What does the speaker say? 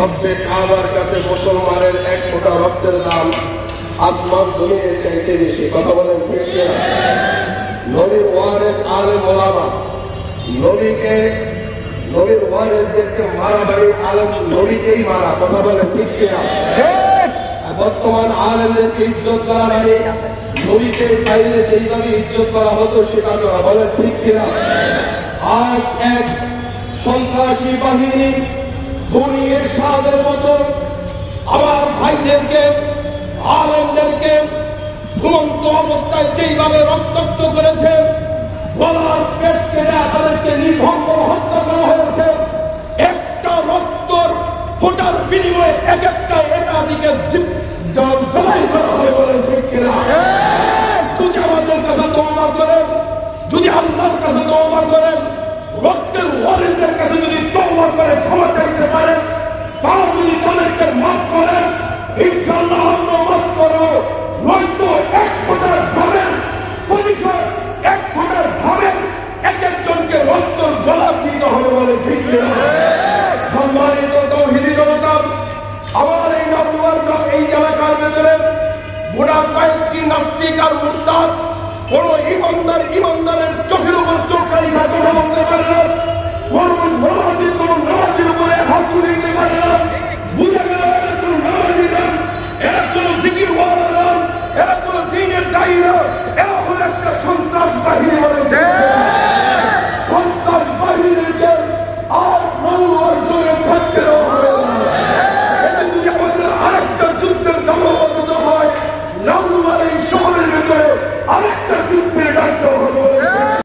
রব্বে কাবার কাছে মুসলমানের এক ফোঁটা রক্তের দাম আসমান দুনিয়ার চাইতে বেশি। কথা বলেন ঠিক কিনা? নবীর ওয়ারিস আলেম ওলামা, নবীর ওয়ারিসদেরকে মারামারি আলেম নবীকেই মারা। কথা বলেন ঠিক কিনা? বর্তমান আলেমদেরকে ইজ্জত করা মানে নবীকে বাইরে যেইভাবে ইজ্জত করা হতো সেটা করা। বলেন ঠিক কিনা? আজ এক সন্ত্রাসী বাহিনী ধনীর সাদের মতো আমার ভাইদেরকে আলেমদেরকে ঘুমন্ত অবস্থায় যেইভাবে রক্তাক্ত করেছে, গলার পেট কেটে তাদেরকে নির্ভরভাবে হত্যা করা হয়েছে। একটা রক্তর ফোটার বিনিময়ে এক একটা একাধিকে জবাই করা হয়। বলেন ঠিক কিনা? যদি আমাদের কাছে তওবা করেন, যদি আল্লাহর কাছে তওবা করেন, রক্তের ওয়ারিসদের কাছে যদি তওবা করে ক্ষমা চাইতে পারে, তাও যদি তাদেরকে মাফ করেন, ইনশাআল্লাহ আমরা মাফ করব। নয়তো এক ফোঁটার ঘামের প্রতিশোধ, এক ফোঁটার ঘামের এক একজনকে রক্তর জবাব দিতে হবে। বলে ঠিক কিনা? সম্মানিত তাওহীদি জনতা, আমার এই নওজোয়ান এই এলাকার ভেতরে গোটা কয়েকটি নাস্তিক আর মুরতাদ কোন ইমানদারের চোখের উপর চোখ রাখা কথা বলতে পারে না, কোন নামাজির উপরে হাত তুলে দিতে পারে না। বুঝে গেল এরা কোন নামাজি না, এরা কোন জিকিরওয়ালা না, এরা কোন দ্বীনের দায়ী না, এরা হল একটা সন্ত্রাস বাহিনী। সন্ত্রাস বাহিনীকে আর নওয়ার জন্য থাকতে দেওয়া হবে না। এতে যদি আমাদের আরেকটা যুদ্ধের দামামত হয়, নওয়ার এই শহরের ভেতরে আরেকটা যুদ্ধ